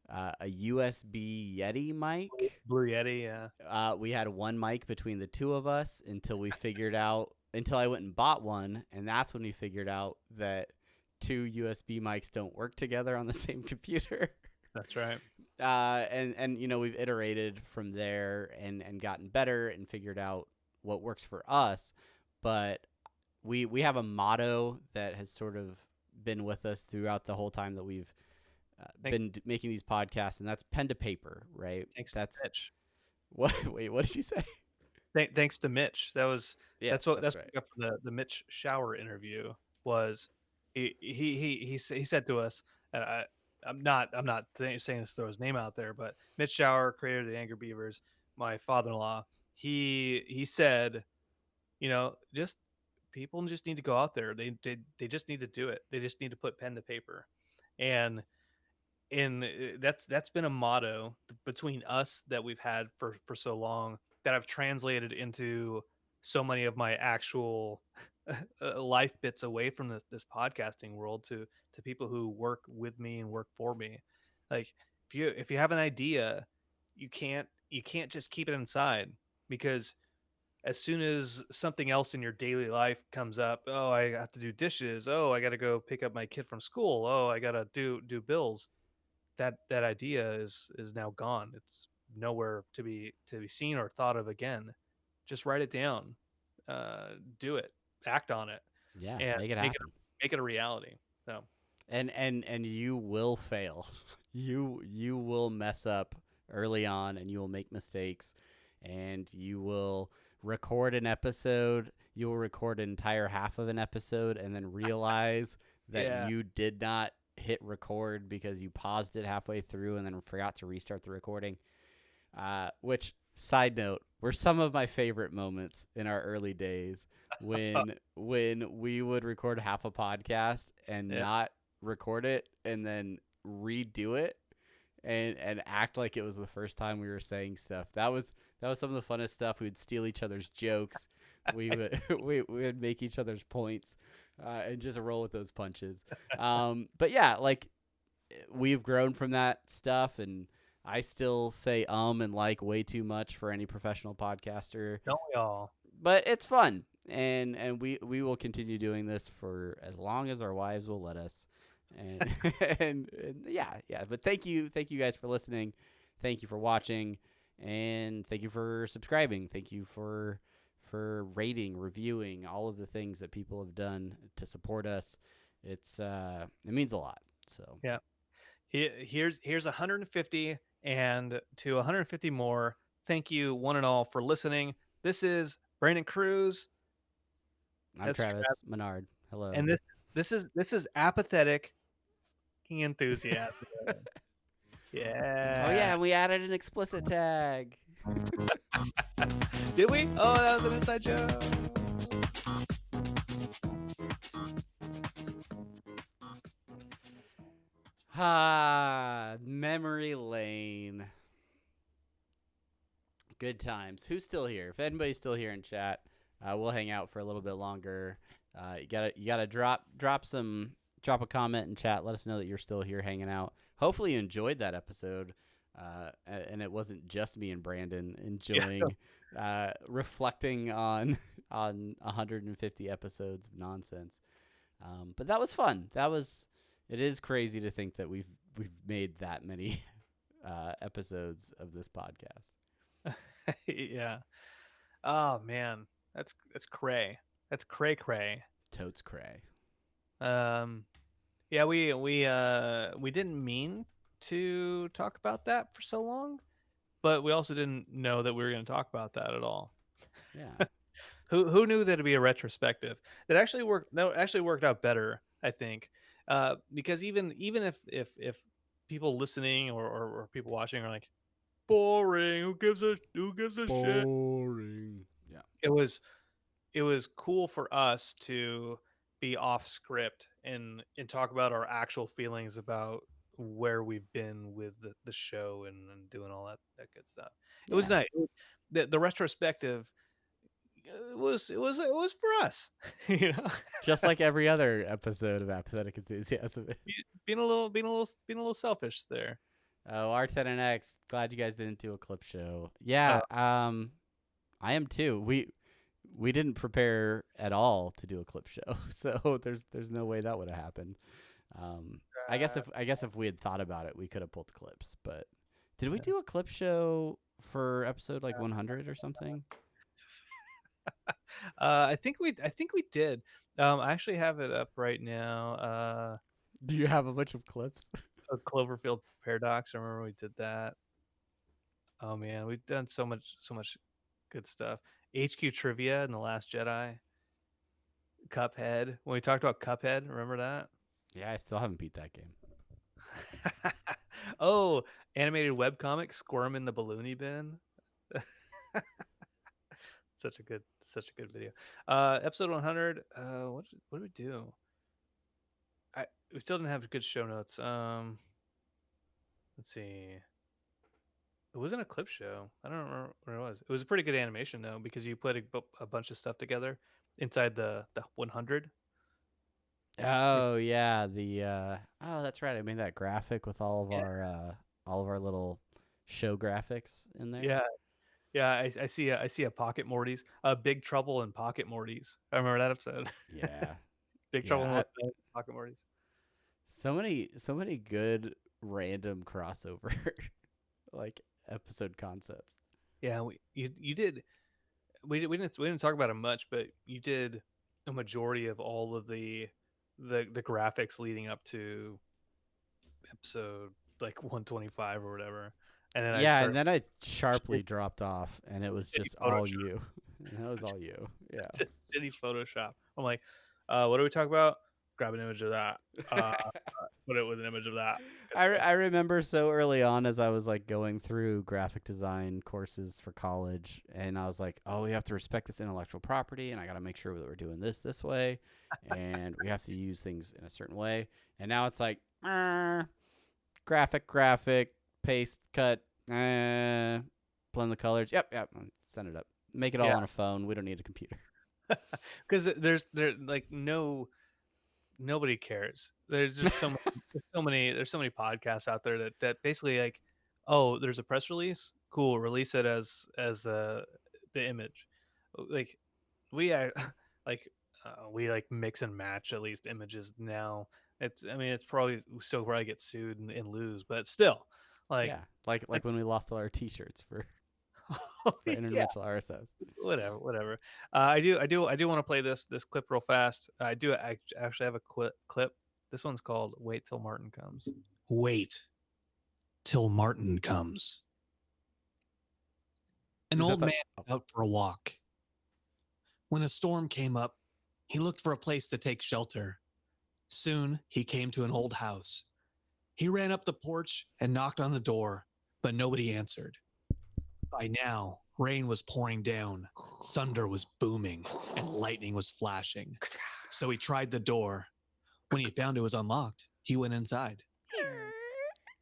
a USB Yeti mic. Blue Yeti, yeah. We had one mic between the two of us until I went and bought one, and that's when we figured out that two USB mics don't work together on the same computer. That's right. And we've iterated from there and gotten better and figured out what works for us. But we have a motto that has sort of been with us throughout the whole time that we've been making these podcasts, and that's pen to paper, right? To Mitch. What? Wait, what did you say? Thanks to Mitch. That's right. what the Mitch Shower interview was. He said to us, and I'm not saying this to throw his name out there, but Mitch Shower, creator of the Angry Beavers, my father-in-law, he said, just people just need to go out there. They just need to do it. They just need to put pen to paper, and that's been a motto between us that we've had for so long, that I've translated into so many of my actual life bits away from this podcasting world to people who work with me and work for me. Like, if you have an idea, you can't just keep it inside, because as soon as something else in your daily life comes up, oh, I have to do dishes, oh, I got to go pick up my kid from school, oh, I got to do bills, that idea is now gone. It's nowhere to be seen or thought of again. Just write it down, do it, act on it, Yeah, and make it happen. Make it a reality. So, and you will fail. You will mess up early on, and you will make mistakes, and you will record an episode. You will record an entire half of an episode, and then realize that you did not hit record because you paused it halfway through and then forgot to restart the recording. Which, side note, were some of my favorite moments in our early days when we would record half a podcast and not record it and then redo it and act like it was the first time we were saying stuff. That was some of the funnest stuff. We would steal each other's jokes. We would we would make each other's points. And just roll with those punches. But yeah, like, we've grown from that stuff, and I still say and like way too much for any professional podcaster. Don't we all? But it's fun, and we will continue doing this for as long as our wives will let us. And and yeah. But thank you guys for listening. Thank you for watching, and thank you for subscribing. Thank you for rating, reviewing, all of the things that people have done to support us. It means a lot. So yeah, here's 150, and to 150 more. Thank you one and all for listening. This is Brandon Cruz. I'm Travis Menard. Hello. And this is Apathetic Enthusiam. Yeah. Oh yeah, we added an explicit tag. Did we? Oh, that was an inside joke. Memory lane. Good times. Who's still here? If anybody's still here in chat, we'll hang out for a little bit longer. You gotta drop a comment in chat. Let us know that you're still here hanging out. Hopefully you enjoyed that episode, and it wasn't just me and Brandon enjoying reflecting on 150 episodes of nonsense. But that was fun. It is crazy to think that we've made that many episodes of this podcast. Yeah. Oh man, that's cray. That's cray. Totes cray. Yeah, we didn't mean to talk about that for so long, but we also didn't know that we were going to talk about that at all. Yeah. Who knew that it'd be a retrospective? That actually worked. That actually worked out better, I think, because even if people listening or people watching are like boring, who gives a shit? Boring. Yeah. It was cool for us to be off script and talk about our actual feelings about where we've been with the show and doing all that good stuff. It was Yeah. nice. The retrospective it was for us, you know. Just like every other episode of Apathetic Enthusiasm is. being a little selfish there. Oh, R10 and X. Glad you guys didn't do a clip show. Yeah. I am too. We didn't prepare at all to do a clip show, so there's no way that would have happened. I guess if we had thought about it, we could have pulled the clips. But did we do a clip show for episode like 100 or something? I think we did. I actually have it up right now. Do you have a bunch of clips? A Cloverfield Paradox. I remember we did that. Oh man, we've done so much good stuff. HQ Trivia and The Last Jedi. Cuphead. When we talked about Cuphead, remember that? Yeah, I still haven't beat that game. Oh, animated webcomic Squirm in the Balloony Bin. Such a good video. Episode 100. What did we do? We still didn't have good show notes. Let's see. It wasn't a clip show. I don't remember what it was. It was a pretty good animation though, because you put a bunch of stuff together inside the 100. Oh yeah, oh that's right. I made that graphic with all of our little show graphics in there. Yeah. Yeah, I see a Pocket Mortys, Big Trouble in Pocket Mortys. I remember that episode. Yeah. Big Trouble in Pocket Mortys. So many good random crossover like episode concepts. Yeah, you did. We didn't talk about it much, but you did a majority of all of the graphics leading up to episode like 125 or whatever. And then and then I sharply dropped off, and it was just all you. That was all you. Yeah. Just shitty Photoshop. I'm like, what do we talk about? Grab an image of that. Put it with an image of that. I remember so early on as I was like going through graphic design courses for college, and I was like, oh, we have to respect this intellectual property, and I got to make sure that we're doing this way, and we have to use things in a certain way. And now it's like, graphic, paste, cut, blend the colors. Yep, send it up. Make it all on a phone. We don't need a computer. Because there's like nobody cares. There's just there's so many podcasts out there that basically like, oh, there's a press release, cool, release it as the image. Like we we mix and match at least images now. It's probably we still probably get sued and lose, but still, like like when we lost all our T-shirts for interdimensional RSS. Whatever. I do want to play this clip real fast. I actually have a clip. This one's called "Wait Till Martin Comes." Wait till Martin comes. An old man went out for a walk. When a storm came up, he looked for a place to take shelter. Soon, he came to an old house. He ran up the porch and knocked on the door, but nobody answered. By now, rain was pouring down, thunder was booming, and lightning was flashing. So he tried the door. When he found it was unlocked, he went inside.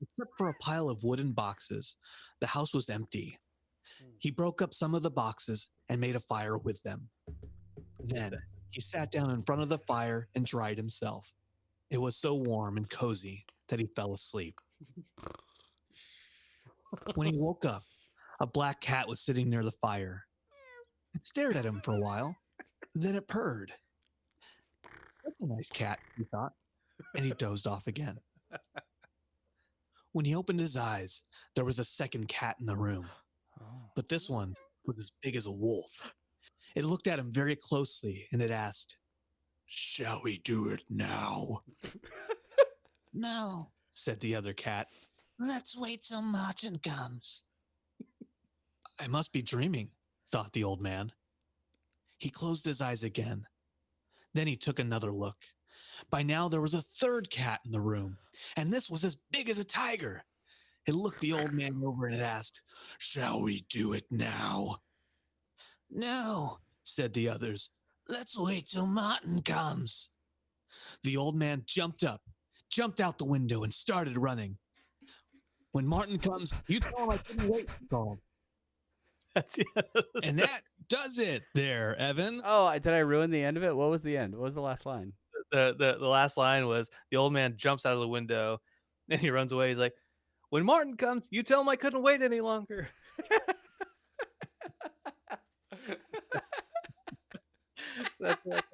Except for a pile of wooden boxes, the house was empty. He broke up some of the boxes and made a fire with them. Then he sat down in front of the fire and dried himself. It was so warm and cozy that he fell asleep. When he woke up, a black cat was sitting near the fire. It stared at him for a while. Then it purred. That's a nice cat, he thought, and he dozed off again. When he opened his eyes, there was a second cat in the room, but this one was as big as a wolf. It looked at him very closely and it asked, "Shall we do it now?" "No," said the other cat. "Let's wait till Martin comes." I must be dreaming, thought the old man. He closed his eyes again. Then he took another look. By now there was a third cat in the room, and this was as big as a tiger. It looked the old man over and it asked, "Shall we do it now?" "No," said the others. "Let's wait till Martin comes." The old man jumped up, jumped out the window, and started running. "When Martin comes, you tell him I couldn't wait," he called. That's the end of the And story. that does it there, Evan. Oh, did I ruin the end of it? What was the end? What was the last line? The last line was the old man jumps out of the window and he runs away. He's like, "When Martin comes, you tell him I couldn't wait any longer." That's what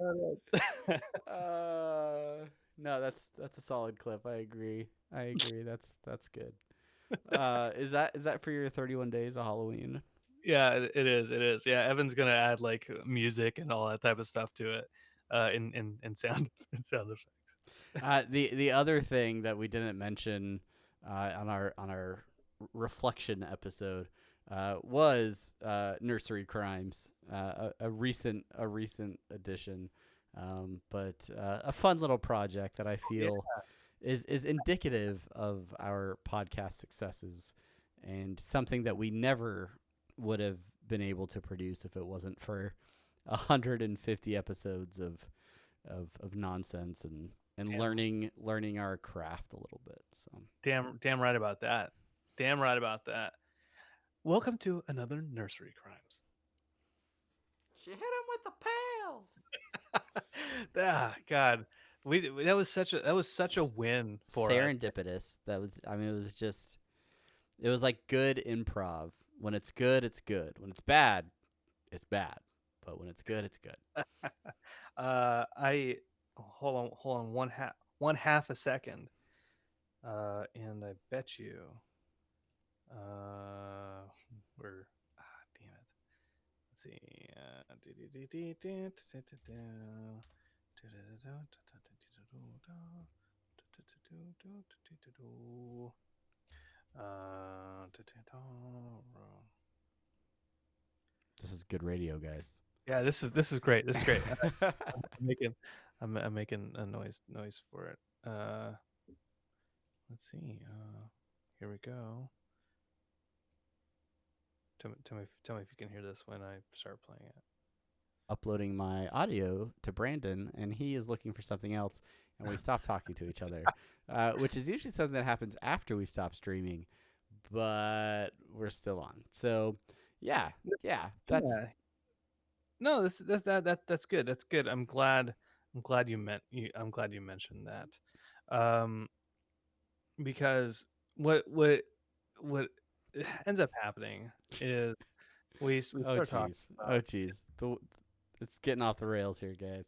I thought. No, that's a solid clip. I agree. That's good. Is that for your 31 days of Halloween? Yeah, it is. It is. Yeah, Evan's gonna add like music and all that type of stuff to it, in sound in sound effects. The other thing that we didn't mention on our reflection episode was Nursery Crimes, a recent addition, but a fun little project that I feel is indicative of our podcast successes and something that we never would have been able to produce if it wasn't for 150 episodes of nonsense and Damn. learning our craft a little bit. So Damn right about that. Damn right about that. Welcome to another Nursery Crimes. she hit him with a pail. God, that was such a win for us. Serendipitous. It was like good improv. When it's good, it's good. When it's bad, it's bad. But when it's good, it's good. I hold on one half a second, and I bet you, we're damn it. Let's see. This is good radio, guys. Yeah, this is great. This is great. I'm making a noise for it. Let's see. Here we go. Tell me if you can hear this when I start playing it. Uploading my audio to Brandon, and he is looking for something else, and we stop talking to each other, which is usually something that happens after we stop streaming, but we're still on. So, yeah, that's Yeah. No, that's good. That's good. I'm glad you mentioned that. Because what ends up happening is we start talking. jeez. It's getting off the rails here, guys.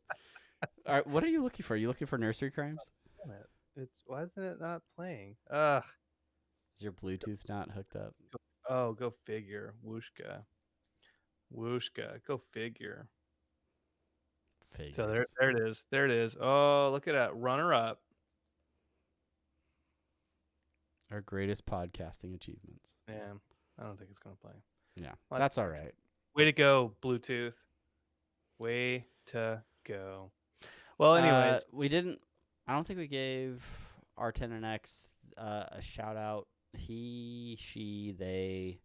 All right, what are you looking for? Are you looking for Nursery Crimes? Damn it. Why isn't it not playing? Ugh. Is your Bluetooth not hooked up? Oh, go figure. Wooshka. Go figure. Figures. So there it is. There it is. Oh, look at that. Runner up. Our greatest podcasting achievements. Yeah, I don't think it's gonna play. Yeah, Well, that's all right. Way to go, Bluetooth. Way to go. Well, anyways, I don't think we gave R10NX a shout out. He, she, they.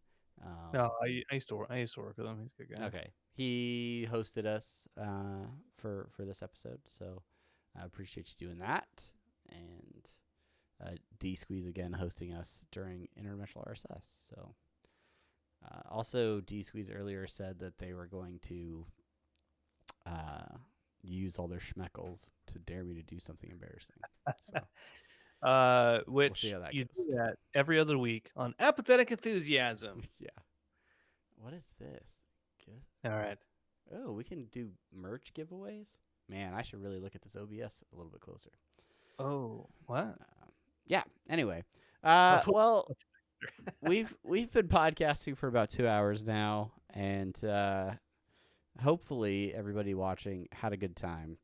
no, I used to work with him. He's a good guy. Okay, he hosted us for this episode, so I appreciate you doing that. And D Squeeze again hosting us during Interdimensional RSS. So Also, D Squeeze earlier said that they were going to use all their schmeckles to dare me to do something embarrassing. So we'll see Which how that you goes. do that every other week on Apathetic Enthusiasm. Yeah. What is this? All right. Oh, we can do merch giveaways? Man, I should really look at this OBS a little bit closer. Oh, what? Yeah. Anyway, I'll put- well, we've been podcasting for about 2 hours now, and hopefully everybody watching had a good time.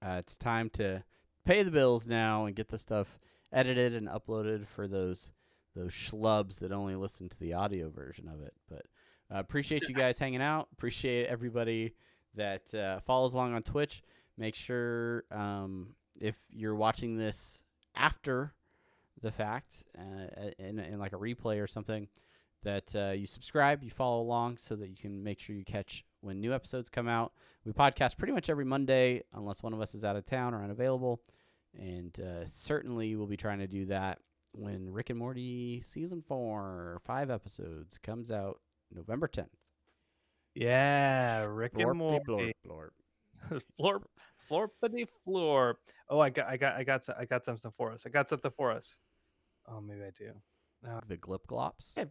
It's time to pay the bills now and get the stuff edited and uploaded for those schlubs that only listen to the audio version of it. But appreciate you guys hanging out. Appreciate everybody that follows along on Twitch. Make sure if you're watching this after the fact in like a replay or something, that you subscribe, you follow along so that you can make sure you catch when new episodes come out. We podcast pretty much every Monday unless one of us is out of town or unavailable. And certainly we'll be trying to do that when Rick and Morty Season 4, 5 episodes, comes out November 10th. Yeah, Rick and Blorpy Morty. blorp. Florp, florpity florp. Oh, I got something for us. I got something for us. Oh, maybe I do. The Glip Glops. Hey,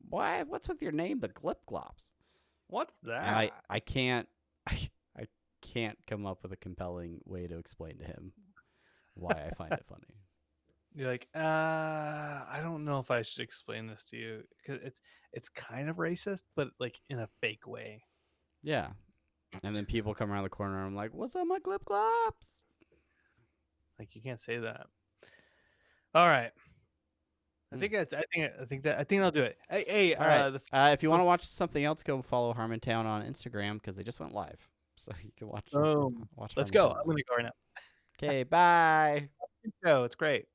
why? What's with your name, the Glip Glops? What's that? And I can't I can't come up with a compelling way to explain to him why I find it funny. You're like, I don't know if I should explain this to you because it's kind of racist, but like in a fake way. Yeah. And then people come around the corner and I'm like, what's up, my Glip Glops? Like you can't say that. All right. I think I'll do it. Hey, All right. If you want to watch something else, go follow Harmontown on Instagram because they just went live. So you can watch. let's Harmontown go. live. I'm gonna go right now. Okay, bye. Go. It's great.